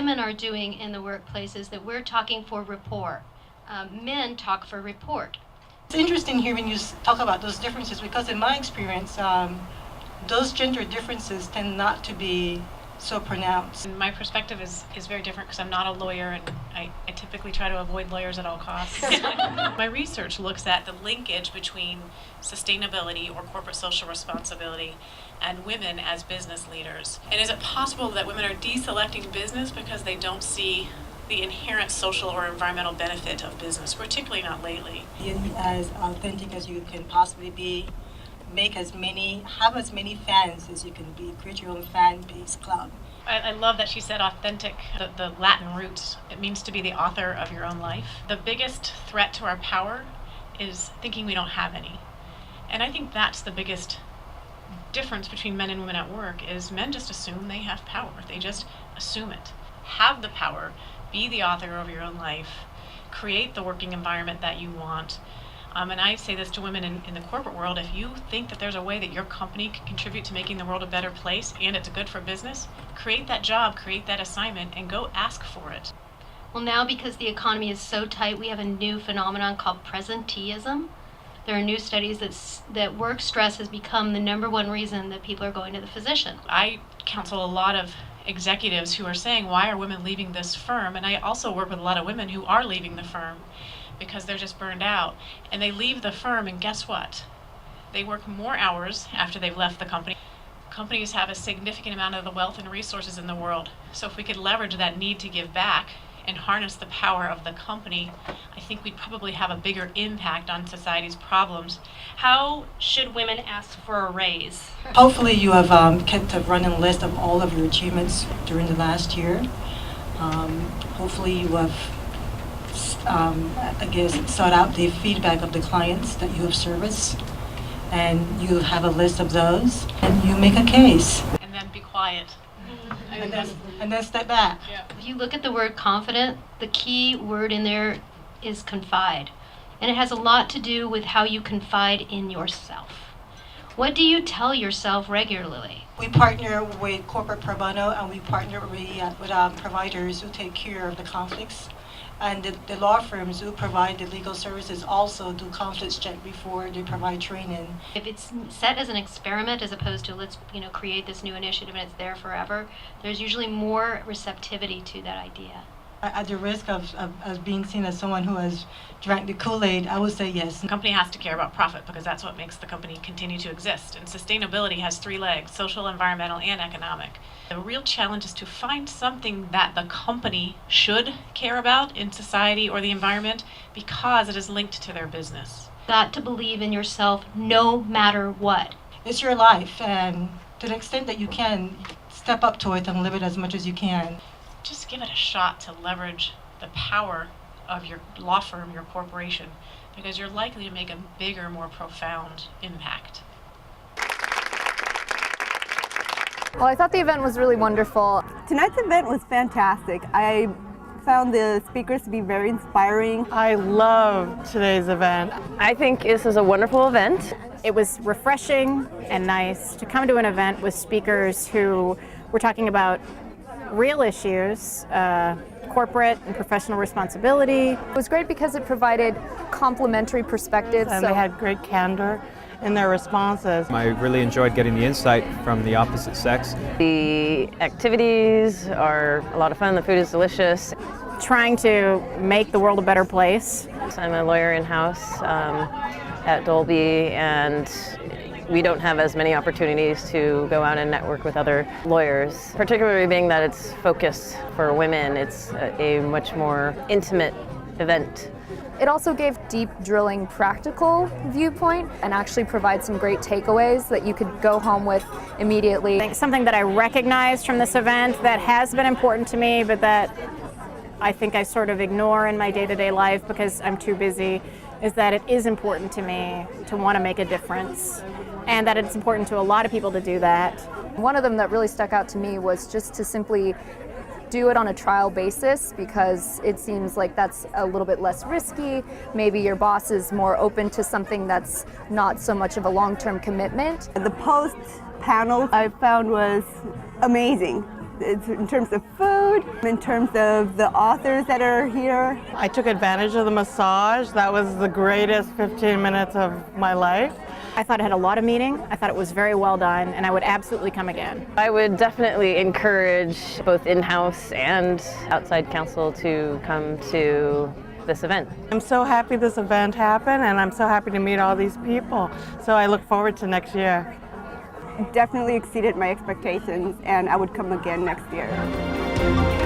women are doing in the workplace is that we're talking for rapport. Men talk for report. It's interesting here when you talk about those differences, because in my experience, those gender differences tend not to be so pronounced. My perspective is very different because I'm not a lawyer, and I typically try to avoid lawyers at all costs. My research looks at the linkage between sustainability or corporate social responsibility and women as business leaders. And is it possible that women are deselecting business because they don't see the inherent social or environmental benefit of business, particularly not lately? Be as authentic as you can possibly be. Have as many fans as you can be. Create your own fan base club. I love that she said authentic, the Latin root. It means to be the author of your own life. The biggest threat to our power is thinking we don't have any. And I think that's the biggest difference between men and women at work is men just assume they have power. They just assume it. Have the power, be the author of your own life, create the working environment that you want. And I say this to women in the corporate world: if you think that there's a way that your company can contribute to making the world a better place and it's good for business, create that job, create that assignment, and go ask for it. Well, now because the economy is so tight, we have a new phenomenon called presenteeism. There are new studies that work stress has become the #1 reason that people are going to the physician. I counsel a lot of executives who are saying, why are women leaving this firm? And I also work with a lot of women who are leaving the firm because they're just burned out. And they leave the firm, and guess what? They work more hours after they've left the company. Companies have a significant amount of the wealth and resources in the world. So if we could leverage that need to give back and harness the power of the company, I think we'd probably have a bigger impact on society's problems. How should women ask for a raise? Hopefully you have kept a running list of all of your achievements during the last year. Hopefully you have sought out the feedback of the clients that you have serviced, and you have a list of those, and you make a case. And then be quiet. And then step back. Yeah. If you look at the word confident, the key word in there is confide. And it has a lot to do with how you confide in yourself. What do you tell yourself regularly? We partner with corporate pro bono, and we partner with providers who take care of the conflicts. And the law firms who provide the legal services also do conflicts check before they provide training. If it's set as an experiment as opposed to let's create this new initiative and it's there forever, there's usually more receptivity to that idea. At the risk of being seen as someone who has drank the Kool-Aid, I would say yes. The company has to care about profit because that's what makes the company continue to exist. And sustainability has 3 legs: social, environmental, and economic. The real challenge is to find something that the company should care about in society or the environment because it is linked to their business. Got to believe in yourself no matter what. It's your life, and to the extent that you can, step up to it and live it as much as you can. Just give it a shot to leverage the power of your law firm, your corporation, because you're likely to make a bigger, more profound impact. Well, I thought the event was really wonderful. Tonight's event was fantastic. I found the speakers to be very inspiring. I love today's event. I think this is a wonderful event. It was refreshing and nice to come to an event with speakers who were talking about real issues, corporate and professional responsibility. It was great because it provided complementary perspectives. And they had great candor in their responses. I really enjoyed getting the insight from the opposite sex. The activities are a lot of fun. The food is delicious. Trying to make the world a better place. I'm a lawyer in-house at Dolby, and we don't have as many opportunities to go out and network with other lawyers, particularly being that it's focused for women. It's a much more intimate event. It also gave deep drilling practical viewpoint and actually provides some great takeaways that you could go home with immediately. Something that I recognized from this event that has been important to me, but that I think I sort of ignore in my day-to-day life because I'm too busy, is that it is important to me to want to make a difference, and that it's important to a lot of people to do that. One of them that really stuck out to me was just to simply do it on a trial basis, because it seems like that's a little bit less risky. Maybe your boss is more open to something that's not so much of a long-term commitment. The post panel I found was amazing. It's in terms of food, food. In terms of the authors that are here, I took advantage of the massage. That was the greatest 15 minutes of my life. I thought it had a lot of meaning. I thought it was very well done, and I would absolutely come again. I would definitely encourage both in-house and outside counsel to come to this event. I'm so happy this event happened, and I'm so happy to meet all these people. So I look forward to next year. definitely exceeded my expectations, and I would come again next year.